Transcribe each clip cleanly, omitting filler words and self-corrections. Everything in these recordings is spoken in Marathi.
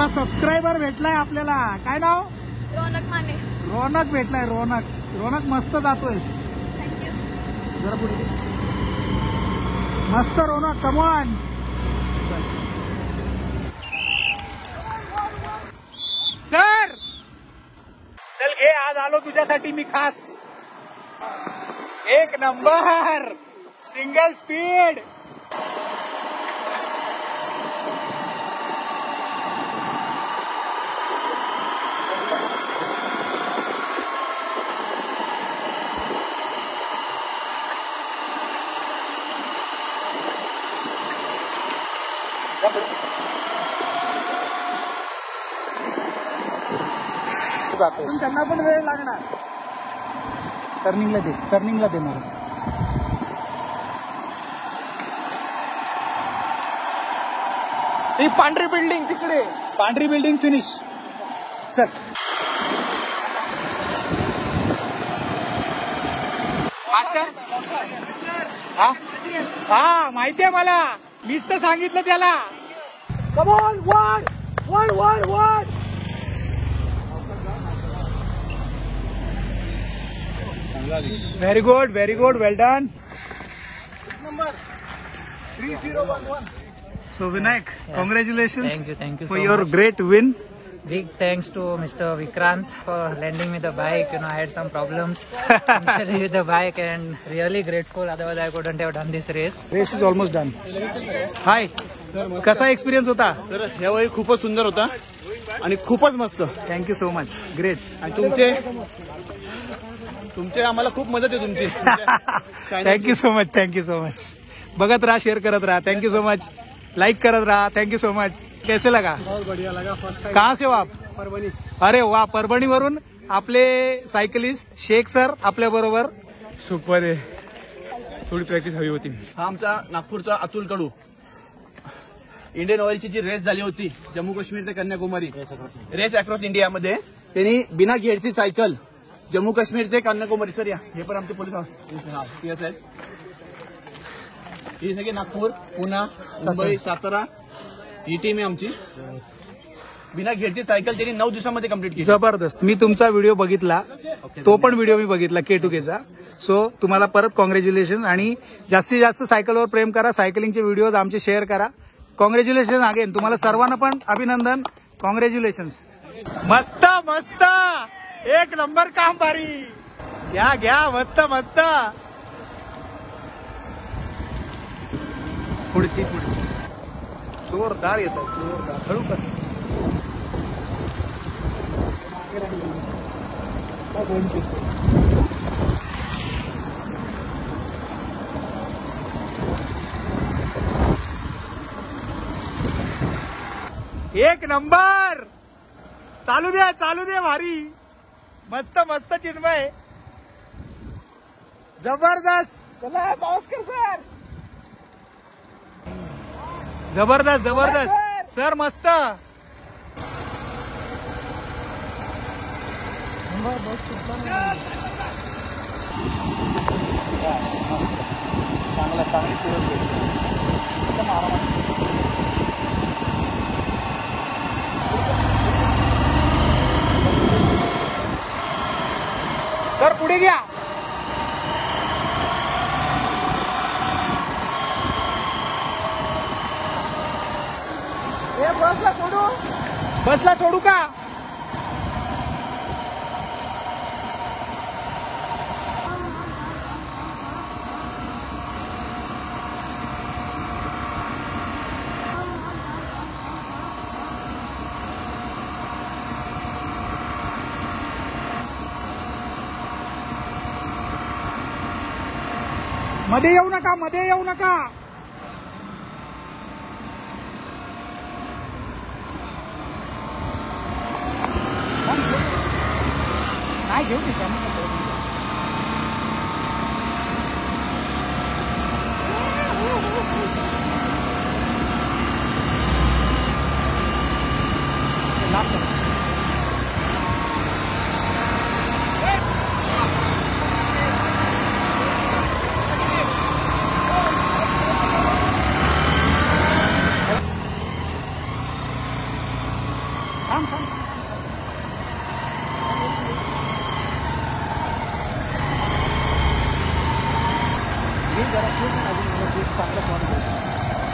चला सबस्क्रायबर भेटलाय आपल्याला. काय नाव? रौनक माने. रौनक भेटलाय. रौनक मस्त जातोयस. थँक्यू. जरा पुढे मस्त रौनक. कमॉन. सर चल घे, आज आलो तुझ्यासाठी मी खास. एक नंबर सिंगल स्पीड. त्यांना पण वेळ लागणार. टर्निंगला दे मला. ती पांढरी बिल्डिंग तिकडे. पांढरी बिल्डिंग फिनिश. चल मास्टर. हा माहितीये मला. मीच तर सांगितलं त्याला. Come on. One. Very good well done. So Vinayak, congratulations thank you for so your much. great win. Big thanks to Mr. Vikrant for lending me the bike. I had some problems initially with the bike and really grateful. Otherwise, I couldn't have done this race. Race is almost done. Hi. कसा एक्सपिरियन्स होता? सर यावेळी खूपच सुंदर होता आणि खूपच मस्त. Thank you so much. ग्रेट. आणि तुमचे आम्हाला खूप मदत आहे तुमची. Thank you so much. बघत राहा, शेअर करत राहा. Thank you so much. लाइक करत रहा. Thank you so much. कैसे लगा? बहुत बढ़िया लगा. First time. कहाँ से हो आप? परभणी. अरे वा. परभणी वरून आपले सायकलिस्ट शेख सर आपल्या बरोबर. सुपर आहे. थोडी प्रॅक्टिस हवी होती. हा आमचा नागपूरचा अतुल कडू. इंडियन ऑइलची जी रेस झाली होती जम्मू काश्मीर ते कन्याकुमारी, रेस अक्रॉस इंडियामध्ये, त्यांनी बिना गिअरची सायकल जम्मू काश्मीर ते कन्याकुमारी. सर या, हे पण आमचे पोलीस आहेत. ही सगळी नागपूर, पुणे, मुंबई, सातारा ही टीम आहे आमची. बिना गिअरची सायकल त्यांनी 9 दिवसामध्ये कंप्लीट केली. जबरदस्त. मी तुमचा व्हिडिओ बघितला. तो पण व्हिडिओ मी बघितला K2Kचा. सो तुम्हाला परत कॉंग्रॅच्युलेशन. आणि जास्तीत जास्त सायकलवर प्रेम करा. सायकलिंगचे व्हिडिओज आमचे शेअर करा. Congratulation again. तुम्हाला सर्वांना पण अभिनंदन. कॉंग्रॅच्युलेशन्स. मस्त. एक नंबर काम भारी. घ्या. मस्त. पुढची जोरदार येतात. जोरदार. हळू कर. एक नंबर. चालू दे भारी. मस्त चिन्मय. जबरदस्त. चला भास्कर सर. जबरदस्त सर. मस्त. चांगली सुरुवात केली. सर पुढे घ्या. बसला सोडू का? मध्ये येऊ नका. नाही घेऊ दे त्यांना. चांगला फॉर्म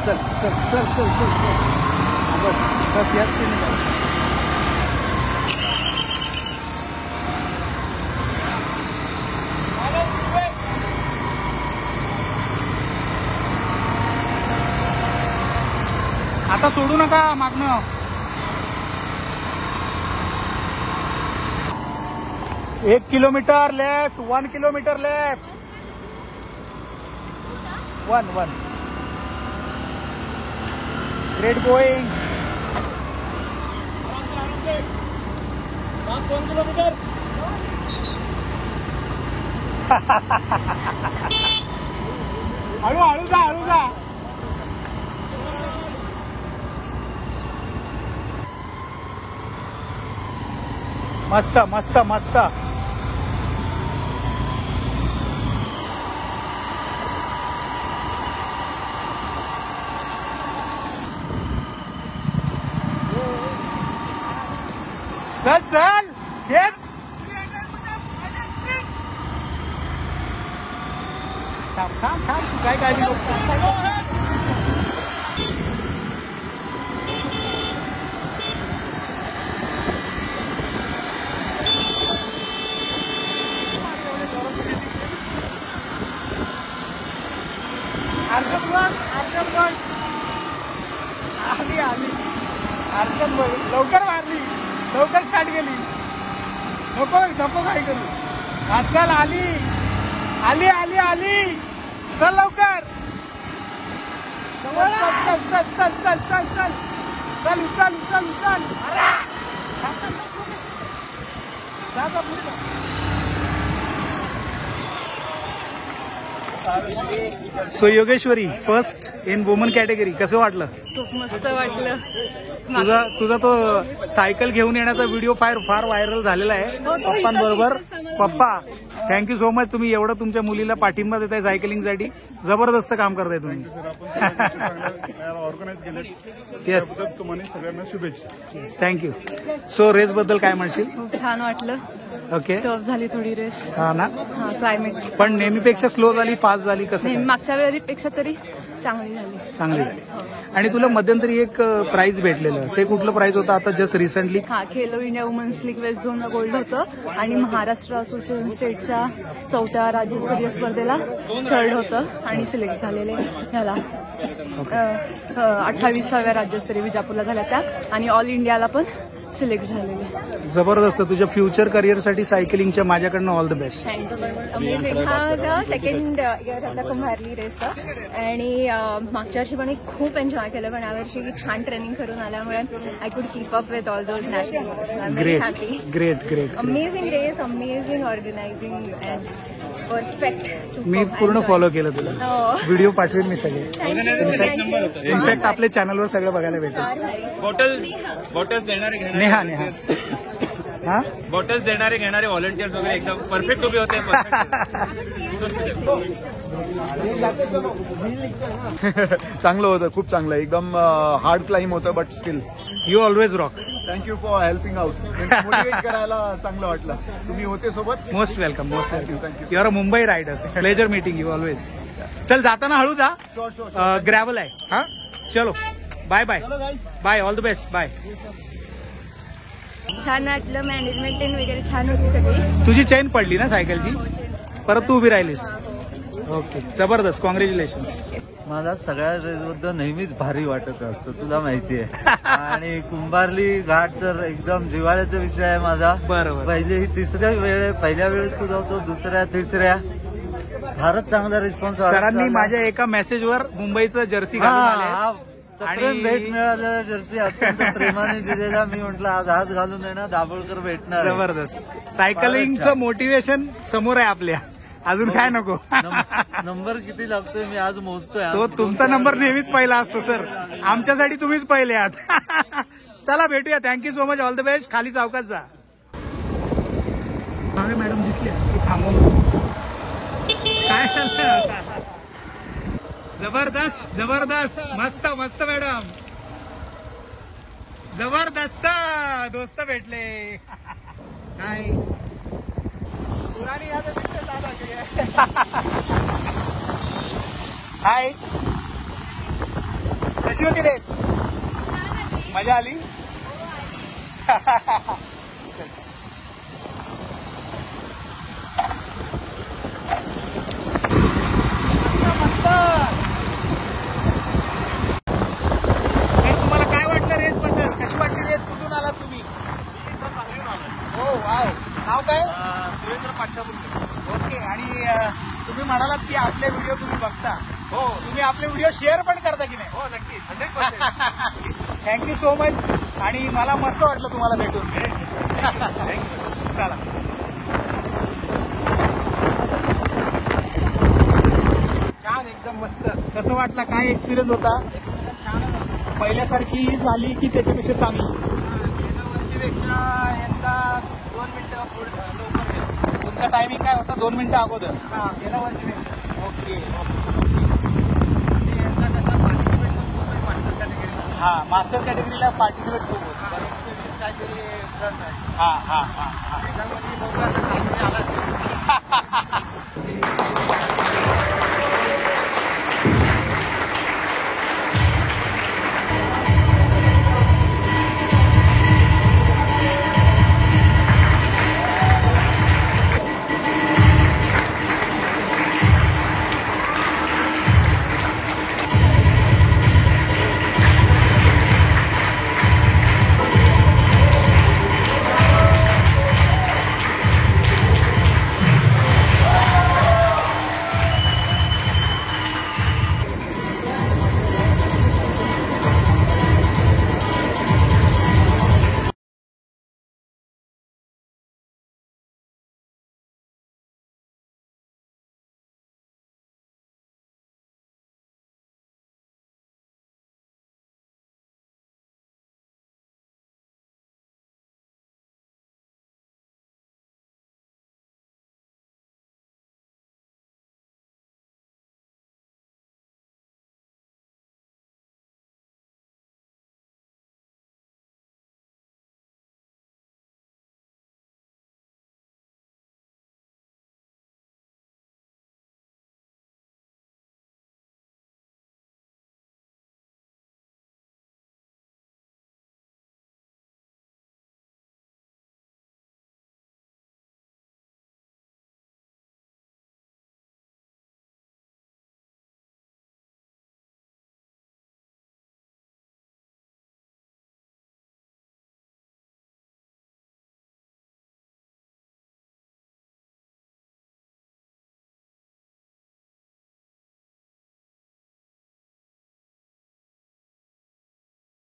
चल चल चल चल चल चल बस बस याच आता सोडू नका मागणं. 1 kilometre left, 1 kilometre left, 1 great going. 5 kilometre. हळू हळू जा, हळू जा. मस्त मस्त मस्त. चल चल हेच थांब थांब थांब तू काय काळजी नको. आली आली अर्चन बघ लवकर मारली, लवकर स्टार्ट केली. नको नको काय करू. आजकाल आली आली आली आली. चल लवकर. चल चल चल चल चल चल चल चल उचल उचल उचल. So Yogeshwari first in woman category, कसं वाटलं? खूप मस्त वाटलं. तुझा तो सायकल घेऊन येण्याचा व्हिडिओ फार व्हायरल झालेला आहे पप्पांबरोबर. पप्पा थँक्यू सो मच, तुम्ही एवढं तुमच्या मुलीला पाठिंबा देताय सायकलिंगसाठी. जबरदस्त काम करताय तुम्ही. ऑर्गनाईज केले येस तुम्हाला सगळ्यांना शुभेच्छा. थँक्यू. सो रेस बद्दल काय म्हणशील? खूप छान वाटलं. ओके टफ झाली थोडी रेस. हा ना, हा क्लायमेट पण नेहमीपेक्षा स्लो झाली, फास्ट झाली, कसं काय? मागच्या वेळेपेक्षा तरी चांगली झाली. चांगली झाली. आणि तुला मध्यंतरी एक प्राइज भेटलेलं, ते कुठलं प्राइज होतं आता जस्ट रिसेंटली? हा Khelo India women's league west झोनला गोल्ड होतं आणि महाराष्ट्र असोसिएशन स्टेटच्या 4थ्या राज्यस्तरीय स्पर्धेला 3rd होतं आणि सिलेक्ट झालेले ह्याला 28व्या राज्यस्तरीय विजापूरला झाल्या त्या आणि ऑल इंडियाला पण सिलेक्ट झालेले. जबरदस्त. तुझ्या फ्युचर करिअरसाठी सायकलिंगच्या माझ्याकडनं ऑल द बेस्ट. अमेझिंग. हा माझा 2nd इयर होता कुंभारली रेसचा आणि मागच्या वर्षी पण खूप एन्जॉय केलं, पण यावर्षी छान ट्रेनिंग करून आल्यामुळे I could keep up with all those national. I am very happy. Great great. Amazing race, amazing organising and perfect. मी पूर्ण फॉलो केलं तुला. व्हिडिओ पाठवेल मी सगळे. थँक्यू. इनफॅक्ट आपल्या चॅनलवर सगळं बघायला भेटेल. बॉटल्स देणारे घेणारे नेहा नेहा हा बॉटल्स देणारे घेणारे व्हॉलंटियर्स वगैरे एकदम परफेक्ट उभे होते. चांगलं होतं, खूप चांगलं. एकदम हार्ड क्लाइम होतं but still you always rock. Thank you for helping out. Motivate करायला चांगलं वाटलं. तुम्ही होते सोबत. Most welcome. Most thank you welcome. Thank you. You are a Mumbai rider. Pleasure meeting you always. चल जाताना हळू जा. Sure sure. ग्रॅव्हल आहे. हा चलो bye bye bye. All the best. Bye. छान वाटलं. मॅनेजमेंट वगैरे छान होती सगळी. तुझी चेन पडली ना सायकलची, परत तू उभी राहिलीस. ओके जबरदस्त. कॉंग्रॅच्युलेशन्स. मला सगळ्या रेसबद्दल नेहमीच भारी वाटत असतं, तुला माहिती आहे. आणि कुंभारली घाट तर एकदम जिव्हाळ्याचा विषय आहे माझा. बरोबर. पहिली ही तिसऱ्या वेळे, पहिल्या वेळेस सुद्धा होतो, दुसऱ्या तिसऱ्या फारच चांगला रिस्पॉन्स. सरांनी माझ्या एका मेसेजवर मुंबईचं जर्सी घालून आले आणि भेट मिळालेला जर्सी अत्यंत प्रेमाने दिलेला. मी म्हटलं आज हाच घालून येणार, दाभोळकर भेटणार. जबरदस्त. सायकलिंगचं मोटिवेशन समोर आहे आपल्या. अजून काय नको. नंबर किती लागतोय मी आज मोजतोय. तो तुमचा नंबर नेहमीच पहिला असतो सर. आमच्यासाठी तुम्हीच पहिले आहात. चला भेटूया. Thank you so much. All the best. खाली चौकात जा. मॅडम दिसले काय झालं? जबरदस्त जबरदस्त. मस्त मस्त मॅडम. जबरदस्त. दोस्त भेटले. काय पुराणी याद हाय, कशी होती रेस? मजा आली? तुम्हाला काय वाटलं रेस बद्दल? कशी वाटली रेस? कुठून आलात तुम्ही? हो, वाव. नाव काय? ओके. आणि तुम्ही म्हणालात की आपले व्हिडिओ तुम्ही बघता. हो. तुम्ही आपले व्हिडिओ शेअर पण करता की नाही? हो, नक्की. Thank you so much. आणि मला मस्त वाटलं तुम्हाला भेटून. चला. छान, एकदम मस्त. कसं वाटलं? काय एक्सपिरियन्स होता? पहिल्यासारखी झाली की त्याच्यापेक्षा चांगली? तुमचा टायमिंग काय होता? 2 मिनिटं अगोदर. ओके. हा, मास्टर कॅटेगरीला पार्टिसिपेट खूप होतं. हा.